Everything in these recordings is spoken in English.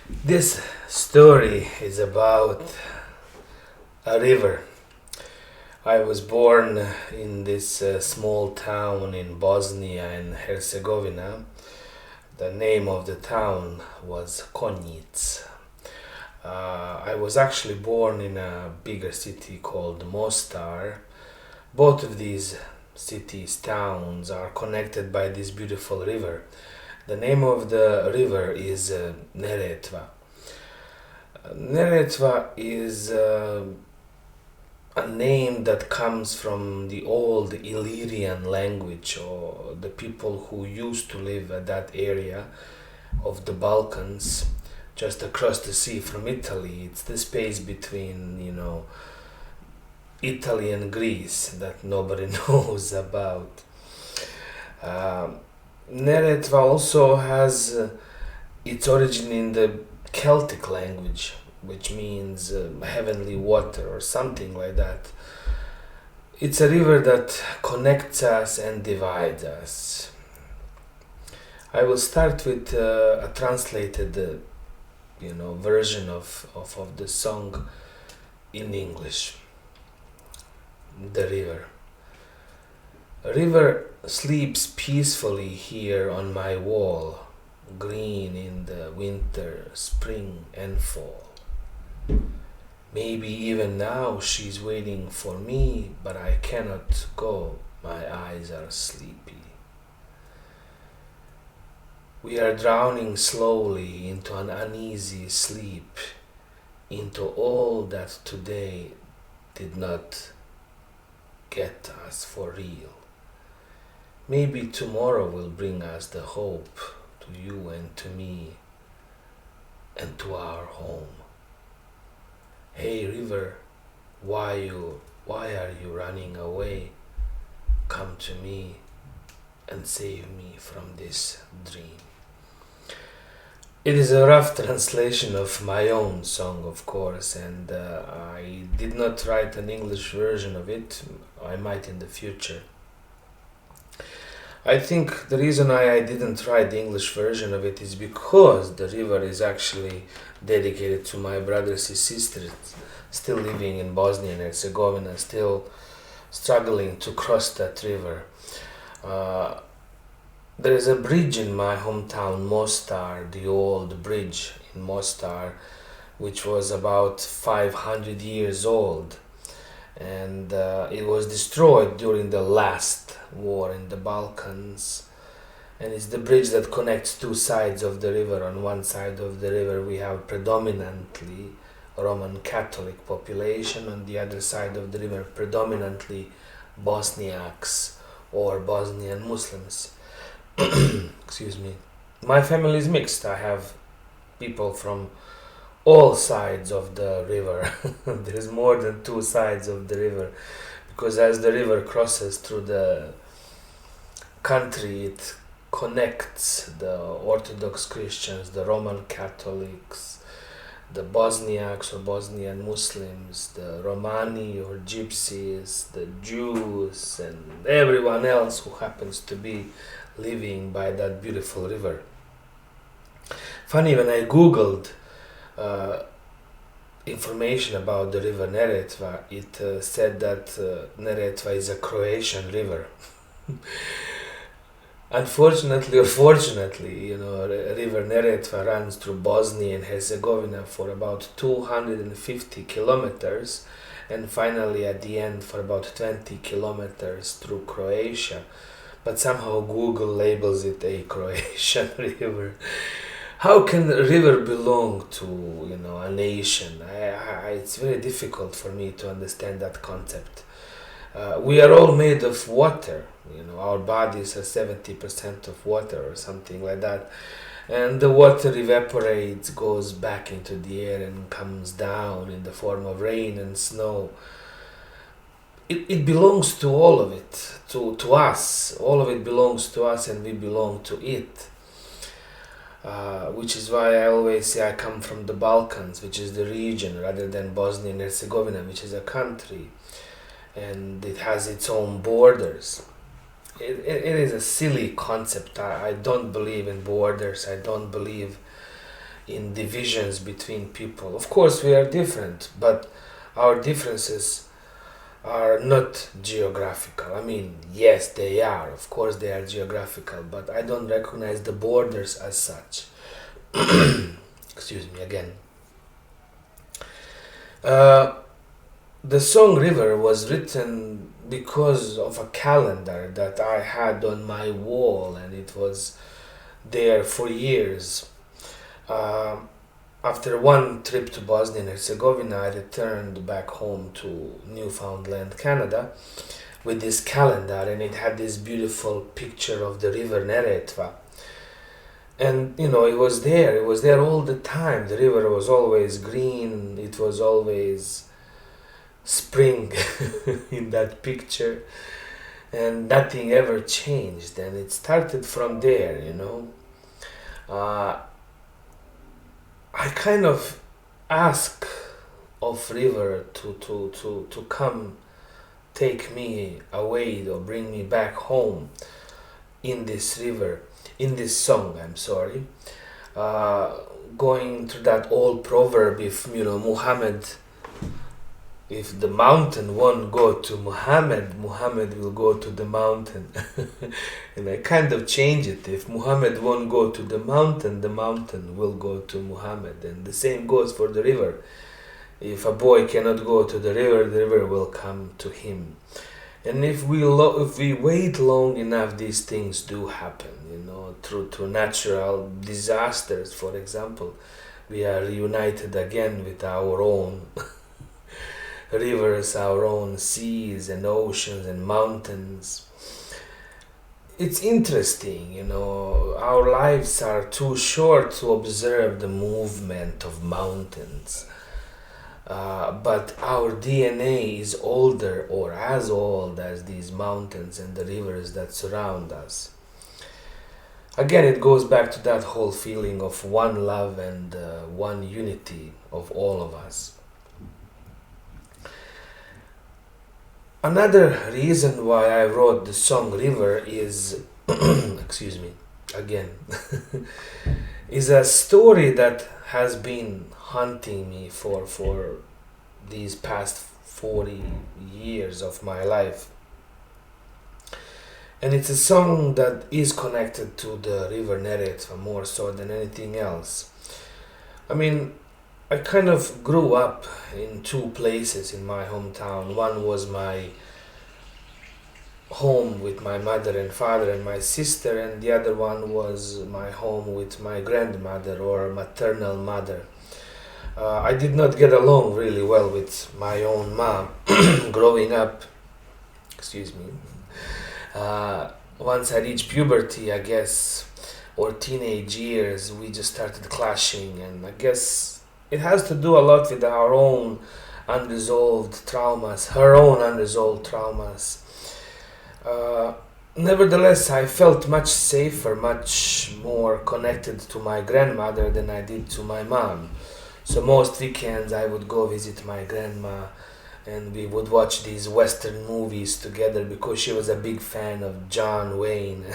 This story is about a river. I was born in this small town in Bosnia and Herzegovina. The name of the town was Konjic. I was actually born in a bigger city called Mostar. Both of these cities, towns, are connected by this beautiful river. The name of the river is Neretva. Neretva is a name that comes from the old Illyrian language, or the people who used to live at that area of the Balkans, just across the sea from Italy. It's the space between, Italy and Greece that nobody knows about. Uh, Neretva also has its origin in the Celtic language, which means heavenly water or something like that. It's a river that connects us and divides us. I will start with a translated, version of the song in English. The river. A river sleeps peacefully here on my wall, green in the winter, spring, and fall. Maybe even now she's waiting for me, but I cannot go, my eyes are sleepy. We are drowning slowly into an uneasy sleep, into all that today did not get us for real. Maybe tomorrow will bring us the hope to you and to me and to our home. Hey river, why are you running away? Come to me and save me from this dream. It is a rough translation of my own song, of course, and I did not write an English version of it. I might in the future. I think the reason I didn't write the English version of it is because the river is actually dedicated to my brothers and sisters still living in Bosnia and Herzegovina, still struggling to cross that river. There is a bridge in my hometown, Mostar, the old bridge in Mostar, which was about 500 years old, and it was destroyed during the last war in the Balkans. And it's the bridge that connects two sides of the river. On one side of the river we have predominantly Roman Catholic population, on the other side of the river predominantly Bosniaks or Bosnian Muslims. Excuse me. My family is mixed. I have people from all sides of the river. There's more than two sides of the river, because as the river crosses through the country, it connects the Orthodox Christians, the Roman Catholics, the Bosniaks or Bosnian Muslims, the Romani or Gypsies, the Jews, and everyone else who happens to be living by that beautiful river. Funny, when I googled information about the river Neretva, it said that Neretva is a Croatian river. Unfortunately or fortunately, river Neretva runs through Bosnia and Herzegovina for about 250 kilometers, and finally at the end for about 20 kilometers through Croatia. But somehow Google labels it a Croatian river. How can a river belong to, a nation? It's very difficult for me to understand that concept. We are all made of water. Our bodies are 70% of water or something like that. And the water evaporates, goes back into the air and comes down in the form of rain and snow. It belongs to all of it, to us. All of it belongs to us and we belong to it. Which is why I always say I come from the Balkans, which is the region, rather than Bosnia and Herzegovina, which is a country. And it has its own borders. It is a silly concept. I don't believe in borders. I don't believe in divisions between people. Of course, we are different, but our differences are not geographical. I mean, yes, they are. Of course, they are geographical, but I don't recognize the borders as such. Excuse me again. Uh, the song River was written because of a calendar that I had on my wall, and it was there for years. Uh, After one trip to Bosnia and Herzegovina, I returned back home to Newfoundland, Canada, with this calendar, and it had this beautiful picture of the river Neretva. And it was there all the time. The river was always green, it was always spring in that picture, and nothing ever changed. And it started from there. Uh, I kind of ask of river to come take me away or bring me back home in this river, in this song, I'm sorry. Going to that old proverb, if Muhammad, if the mountain won't go to Muhammad, Muhammad will go to the mountain. And I kind of change it. If Muhammad won't go to the mountain will go to Muhammad. And the same goes for the river. If a boy cannot go to the river will come to him. And if we wait long enough, these things do happen. Through natural disasters, for example, we are reunited again with our own rivers, our own seas and oceans and mountains. It's interesting, our lives are too short to observe the movement of mountains. But our DNA is older or as old as these mountains and the rivers that surround us. Again, it goes back to that whole feeling of one love and one unity of all of us. Another reason why I wrote the song River is, excuse me, again, is a story that has been haunting me for these past 40 years of my life. And it's a song that is connected to the river Neretva more so than anything else. I mean, I kind of grew up in two places in my hometown. One was my home with my mother and father and my sister, and the other one was my home with my grandmother or maternal mother. I did not get along really well with my own mom growing up. Excuse me. Once I reached puberty, I guess, or teenage years, we just started clashing, and I guess it has to do a lot with our own unresolved traumas, her own unresolved traumas. Nevertheless, I felt much safer, much more connected to my grandmother than I did to my mom. So most weekends I would go visit my grandma, and we would watch these Western movies together because she was a big fan of John Wayne.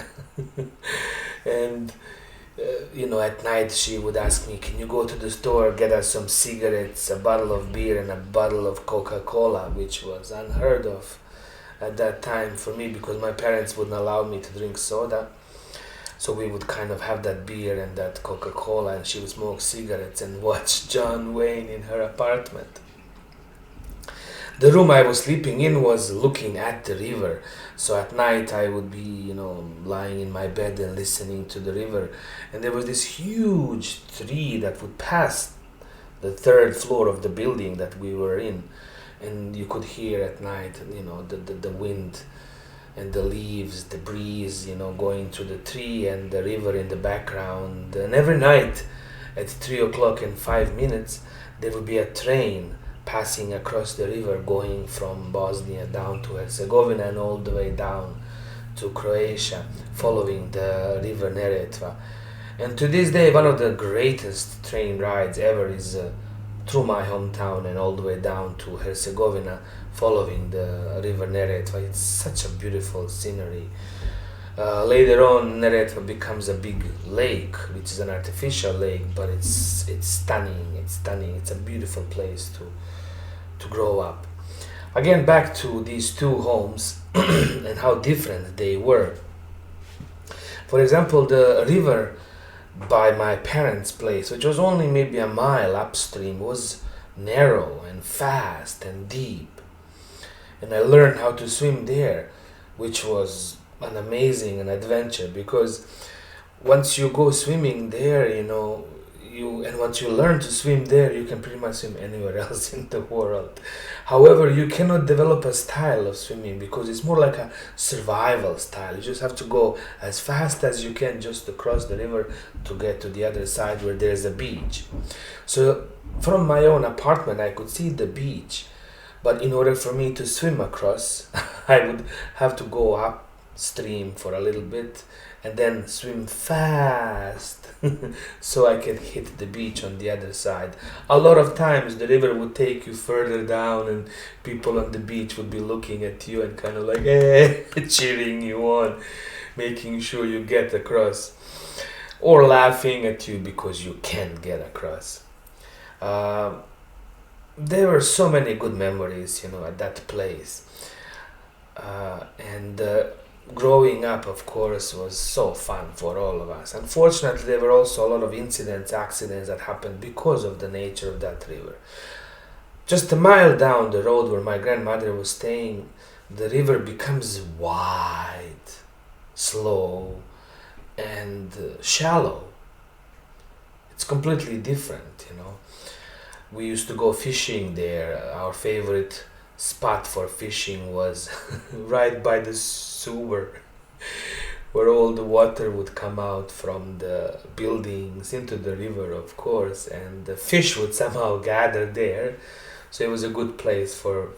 And at night she would ask me, can you go to the store, get us some cigarettes, a bottle of beer and a bottle of Coca-Cola, which was unheard of at that time for me because my parents wouldn't allow me to drink soda. So we would kind of have that beer and that Coca-Cola, and she would smoke cigarettes and watch John Wayne in her apartment. The room I was sleeping in was looking at the river. So at night I would be, lying in my bed and listening to the river. And there was this huge tree that would pass the third floor of the building that we were in. And you could hear at night, the wind and the leaves, the breeze, going through the tree and the river in the background. And every night at 3:05 there would be a train passing across the river going from Bosnia down to Herzegovina and all the way down to Croatia, following the river Neretva. And to this day, one of the greatest train rides ever is through my hometown and all the way down to Herzegovina, following the river Neretva. It's such a beautiful scenery. Later on, Neretva becomes a big lake, which is an artificial lake, but it's stunning. It's stunning. It's a beautiful place to grow up. Again, back to these two homes and how different they were. For example, the river by my parents' place, which was only maybe a mile upstream, was narrow and fast and deep. And I learned how to swim there, which was an amazing adventure, because once you go swimming there, once you learn to swim there, you can pretty much swim anywhere else in the world. However, you cannot develop a style of swimming because it's more like a survival style. You just have to go as fast as you can just to cross the river to get to the other side where there's a beach. So from my own apartment, I could see the beach, but in order for me to swim across, I would have to go upstream for a little bit and then swim fast so I can hit the beach on the other side. A lot of times the river would take you further down and people on the beach would be looking at you and kind of like cheering you on, making sure you get across, or laughing at you because you can't get across. There were so many good memories, at that place. And growing up, of course, was so fun for all of us. Unfortunately, there were also a lot of accidents that happened because of the nature of that river. Just a mile down the road where my grandmother was staying, the river becomes wide, slow, and shallow. It's completely different, We used to go fishing there. Our favorite spot for fishing was right by the sewer, where all the water would come out from the buildings into the river, of course, and the fish would somehow gather there. So it was a good place for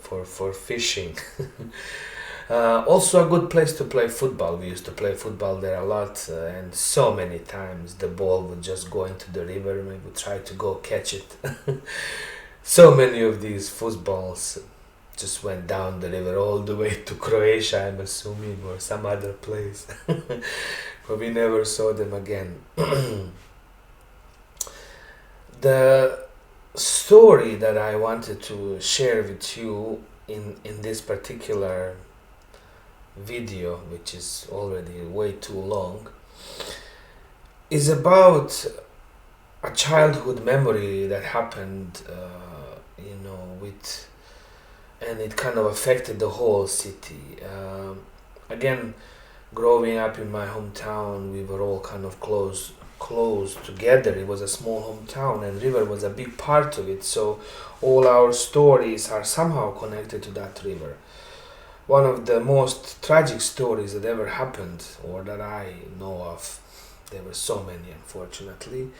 fishing. Also a good place to play football. We used to play football there a lot, and so many times the ball would just go into the river and we would try to go catch it. So many of these footballs just went down the river all the way to Croatia, I'm assuming, or some other place. But we never saw them again. The story that I wanted to share with you in this particular video, which is already way too long, is about a childhood memory that happened, and it kind of affected the whole city. Again, growing up in my hometown, we were all kind of close together. It was a small hometown and river was a big part of it, so all our stories are somehow connected to that river. One of the most tragic stories that ever happened, or that I know of, there were so many unfortunately,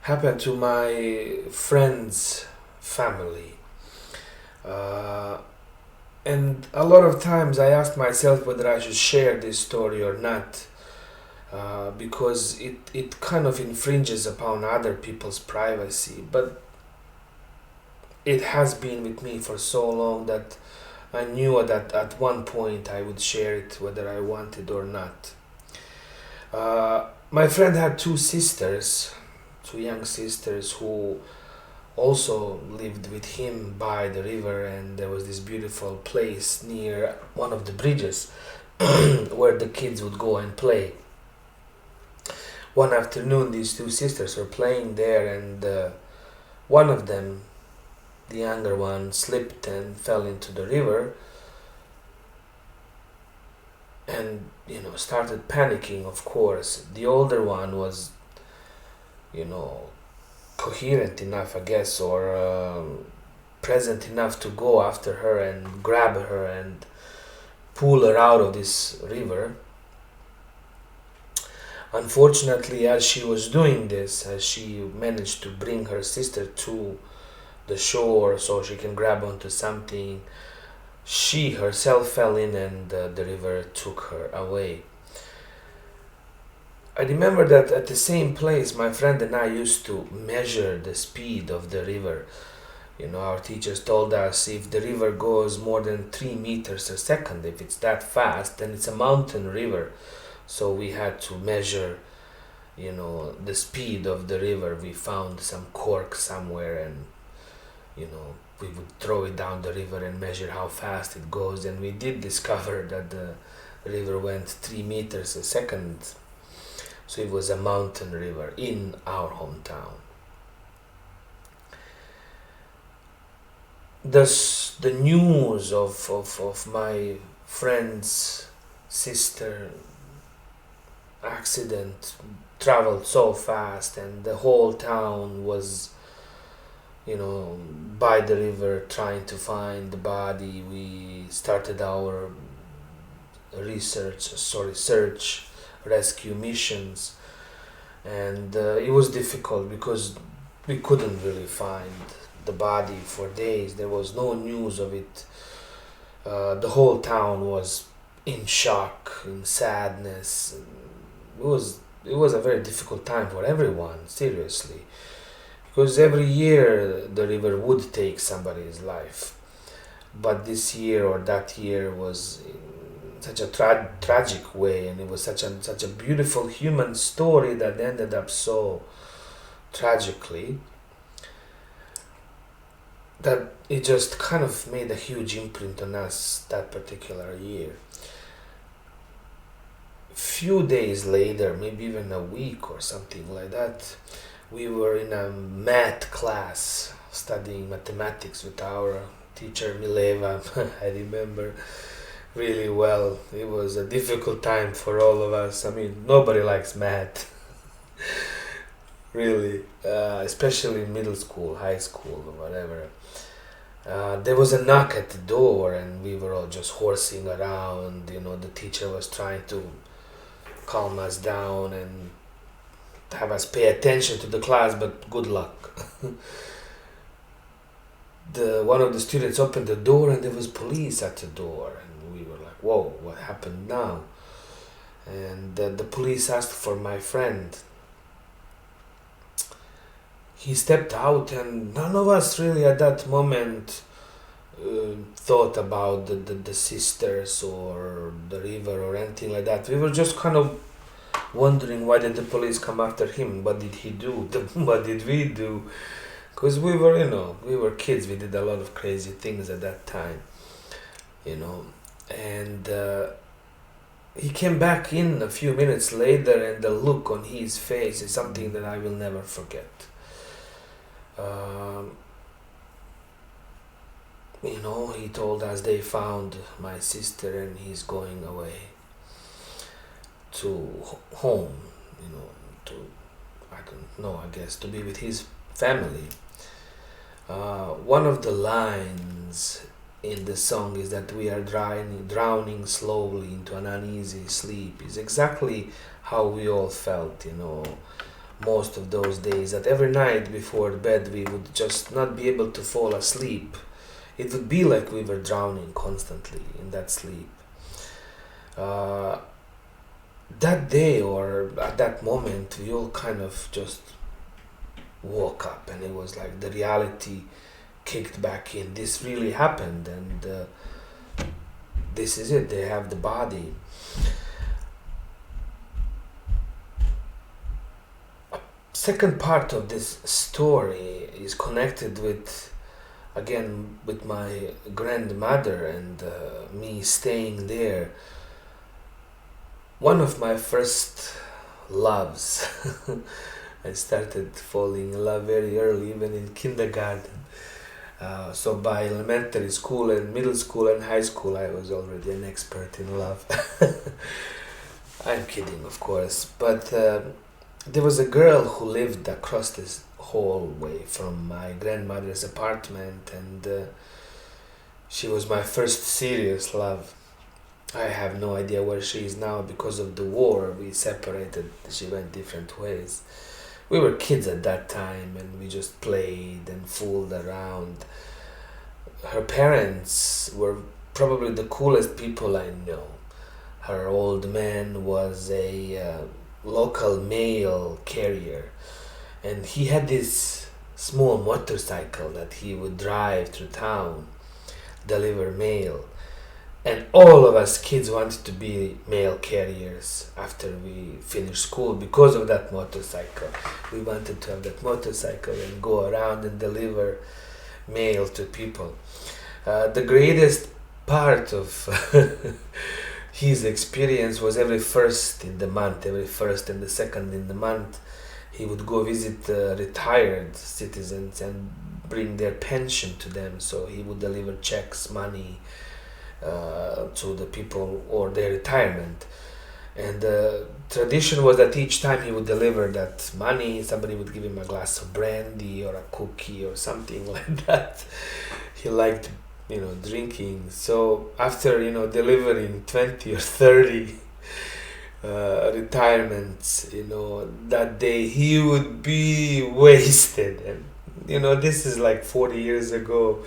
happened to my friend's family. And a lot of times I asked myself whether I should share this story or not, because it kind of infringes upon other people's privacy, but it has been with me for so long that I knew that at one point I would share it whether I wanted or not. My friend had two young sisters who also lived with him by the river, and there was this beautiful place near one of the bridges where the kids would go and play. One afternoon these two sisters were playing there, and one of them, the younger one, slipped and fell into the river and started panicking. Of course, the older one was coherent enough, I guess, or present enough to go after her and grab her and pull her out of this river. Unfortunately, as she was doing this, as she managed to bring her sister to the shore so she can grab onto something, she herself fell in and the river took her away. I remember that at the same place my friend and I used to measure the speed of the river. Our teachers told us if the river goes more than 3 meters a second, if it's that fast, then it's a mountain river. So we had to measure, the speed of the river. We found some cork somewhere, and we would throw it down the river and measure how fast it goes. And we did discover that the river went 3 meters a second. So it was a mountain river in our hometown. The news of my friend's sister accident traveled so fast, and the whole town was, by the river trying to find the body. We started our search, rescue missions, and it was difficult because we couldn't really find the body for days. There was no news of it. The whole town was in shock, in sadness. It was a very difficult time for everyone, seriously, because every year the river would take somebody's life, but this year or that year was in such a tragic way, and it was such a beautiful human story that ended up so tragically, that it just kind of made a huge imprint on us that particular year. Few days later, maybe even a week or something like that, we were in a math class studying mathematics with our teacher Mileva. I remember really well. It was a difficult time for all of us. I mean, nobody likes math. Really, especially in middle school, high school, or whatever. There was a knock at the door, and we were all just horsing around. The teacher was trying to calm us down and have us pay attention to the class, but good luck. One of the students opened the door, and there was police at the door, and we were like, "Whoa, what happened now?" And the police asked for my friend. He stepped out, and none of us really at that moment thought about the sisters or the river or anything like that. We were just kind of wondering, why did the police come after him? What did he do? What did we do? Because we were kids. We did a lot of crazy things at that time, and he came back in a few minutes later, and the look on his face is something that I will never forget. He told us they found my sister, and he's going away to home, to, I don't know, I guess, to be with his family. One of the lines in the song is that we are drowning slowly into an uneasy sleep, is exactly how we all felt, most of those days, that every night before bed we would just not be able to fall asleep. It would be like we were drowning constantly in that sleep. That day, or at that moment, we all kind of just woke up, and it was like the reality kicked back in. This really happened, and this is it. They have the body. Second part of this story is connected with my grandmother and me staying there. One of my first loves. I started falling in love very early, even in kindergarten. So by elementary school and middle school and high school, I was already an expert in love. I'm kidding, of course, but there was a girl who lived across this hallway from my grandmother's apartment, and she was my first serious love. I have no idea where she is now. Because of the war, we separated. She went different ways. We were kids at that time, and we just played and fooled around. Her parents were probably the coolest people I know. Her old man was a local mail carrier, and he had this small motorcycle that he would drive through town, deliver mail. And all of us kids wanted to be mail carriers after we finished school because of that motorcycle. We wanted to have that motorcycle and go around and deliver mail to people. The greatest part of his experience was every first in the month, every first and the second in the month, he would go visit retired citizens and bring their pension to them. So he would deliver checks, money, to the people or their retirement. And the tradition was that each time he would deliver that money, somebody would give him a glass of brandy or a cookie or something like that. He liked, drinking. So after, delivering 20 or 30 retirements, that day he would be wasted. And, this is like 40 years ago.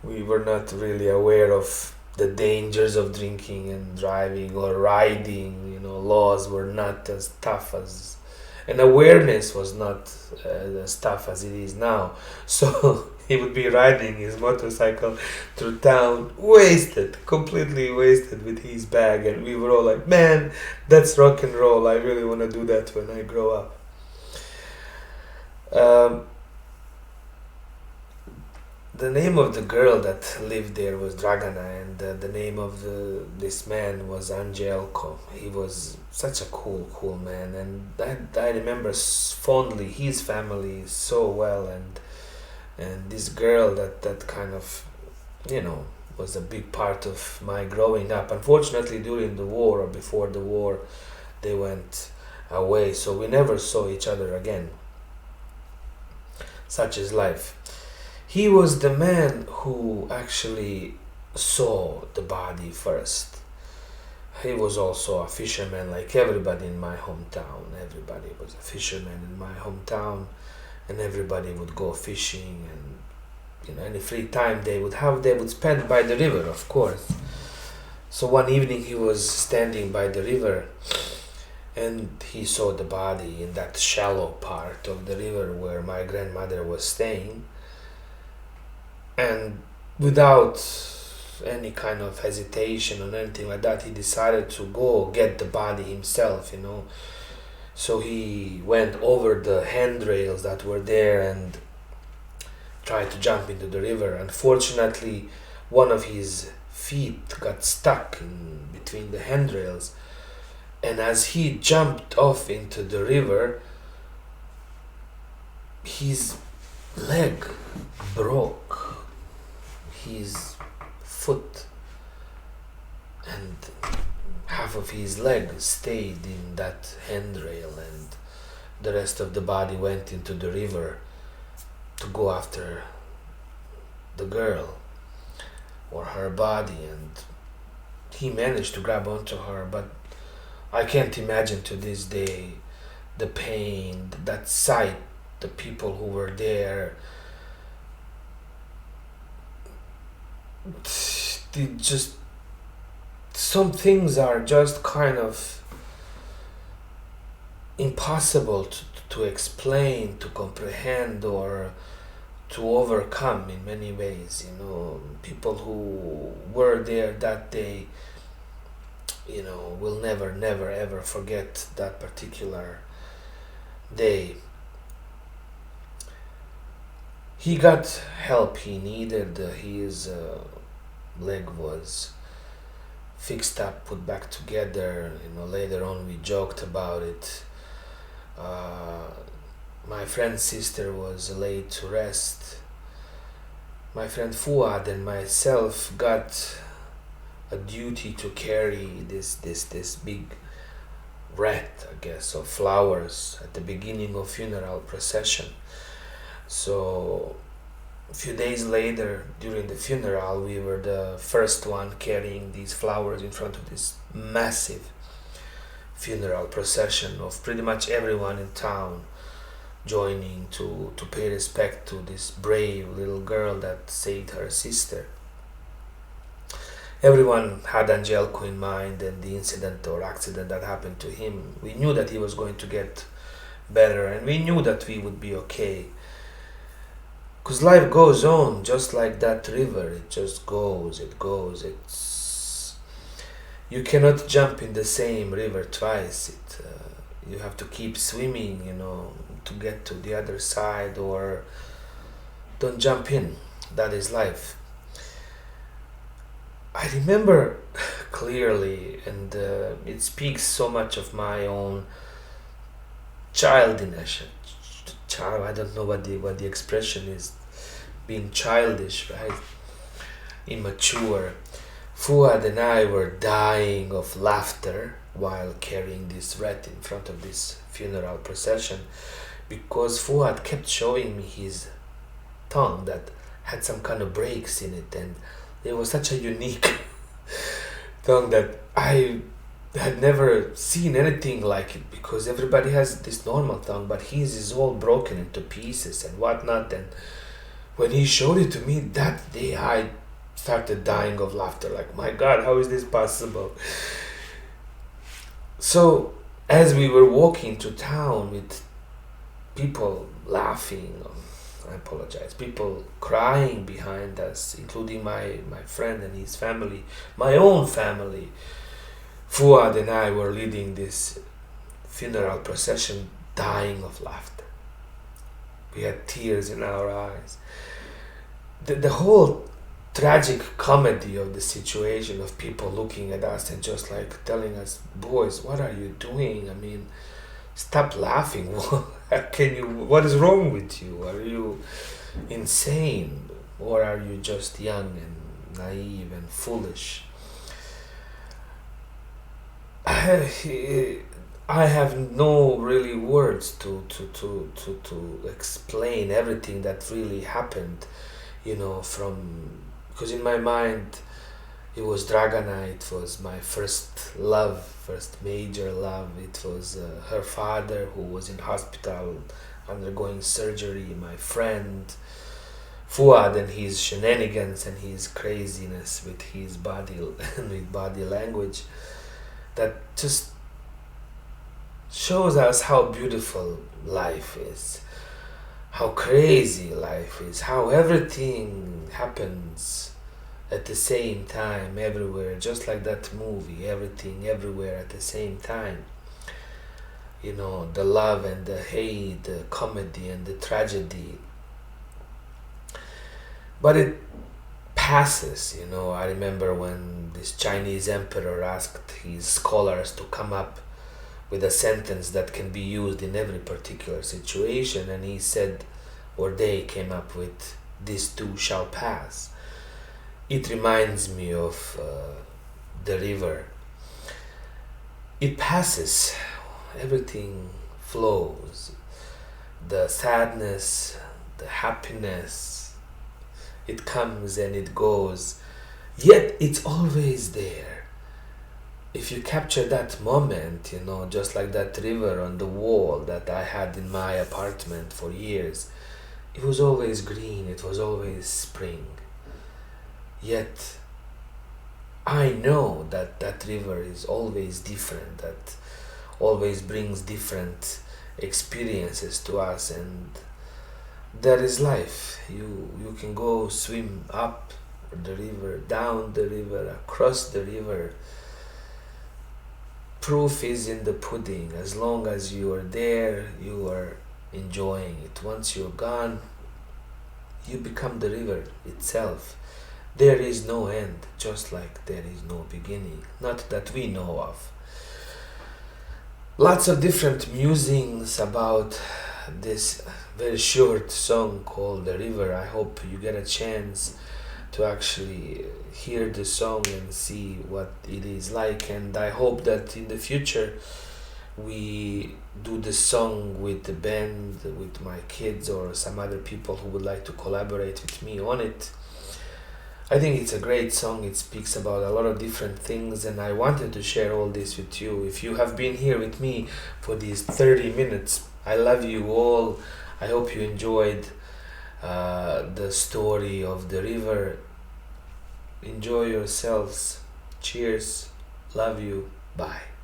We were not really aware of the dangers of drinking and driving or riding. Laws were not as tough as, and awareness was not as tough as it is now. So he would be riding his motorcycle through town, wasted, completely wasted with his bag, and we were all like, man, that's rock and roll. I really want to do that when I grow up. The name of the girl that lived there was Dragana, and the name of this man was Angelko. He was such a cool man, and I remember fondly his family so well, and this girl that kind of, was a big part of my growing up. Unfortunately, during the war or before the war, they went away, so we never saw each other again. Such is life. He was the man who actually saw the body first. He was also a fisherman, like everybody in my hometown. Everybody was a fisherman in my hometown, and everybody would go fishing, and any free time they would spend by the river, of course. So one evening he was standing by the river, and he saw the body in that shallow part of the river where my grandmother was staying. And without any kind of hesitation or anything like that, he decided to go get the body himself, So he went over the handrails that were there and tried to jump into the river. Unfortunately, one of his feet got stuck in between the handrails, and as he jumped off into the river, his leg broke. His foot and half of his leg stayed in that handrail, and the rest of the body went into the river to go after the girl or her body, and he managed to grab onto her, but I can't imagine to this day the pain, that sight, the people who were there. Some things are just kind of impossible to explain, to comprehend, or to overcome in many ways. People who were there that day, will never ever forget that particular day. He got help he needed. His leg was fixed up, put back together. Later on we joked about it. My friend's sister was laid to rest. My friend Fuad and myself got a duty to carry this big wreath, I guess, of flowers at the beginning of funeral procession. So a few days later, during the funeral, we were the first one carrying these flowers in front of this massive funeral procession of pretty much everyone in town joining to pay respect to this brave little girl that saved her sister. Everyone had Angelco in mind and the incident or accident that happened to him. We knew that he was going to get better, and we knew that we would be okay. Because life goes on just like that river. It just goes, it goes. You cannot jump in the same river twice. You have to keep swimming, to get to the other side, or don't jump in. That is life. I remember clearly, and it speaks so much of my own childishness. Child, I don't know what the expression is. Being childish, right? Immature. Fuad and I were dying of laughter while carrying this wreath in front of this funeral procession, because Fuad kept showing me his tongue that had some kind of breaks in it, and it was such a unique tongue that I had never seen anything like it, because everybody has this normal tongue, but his is all broken into pieces and whatnot. And when he showed it to me that day, I started dying of laughter. Like, my God, how is this possible? So, as we were walking to town with people laughing, I apologize, people crying behind us, including my friend and his family, my own family, Fuad and I were leading this funeral procession, dying of laughter. We had tears in our eyes. The whole tragic comedy of the situation, of people looking at us and just like telling us, boys, what are you doing? I mean, stop laughing. What is wrong with you? Are you insane? Or are you just young and naive and foolish? I have no really words to explain everything that really happened, because in my mind it was Dragana. It was my first love, first major love. It was her father, who was in hospital undergoing surgery, my friend Fuad and his shenanigans and his craziness with his body and with body language, that just shows us how beautiful life is, how crazy life is, how everything happens at the same time everywhere, just like that movie, everything everywhere at the same time. The love and the hate, the comedy and the tragedy. But it passes. I remember when this Chinese emperor asked his scholars to come up with a sentence that can be used in every particular situation, and he said, or they came up with, "This too shall pass." It reminds me of the river. It passes, everything flows, the sadness, the happiness, it comes and it goes, yet it's always there. If you capture that moment, just like that river on the wall that I had in my apartment for years, it was always green, it was always spring. Yet I know that that river is always different, that always brings different experiences to us, and that is life. You can go swim up the river, down the river, across the river. Proof is in the pudding. As long as you are there, you are enjoying it. Once you're gone, you become the river itself. There is no end, just like there is no beginning, not that we know of. Lots of different musings about this very short song called The River. I hope you get a chance to actually hear the song and see what it is like, and I hope that in the future we do the song with the band, with my kids or some other people who would like to collaborate with me on it. I think it's a great song. It speaks about a lot of different things, and I wanted to share all this with you. If you have been here with me for these 30 minutes, I love you all. I hope you enjoyed the story of the river. Enjoy yourselves. Cheers. Love you. Bye.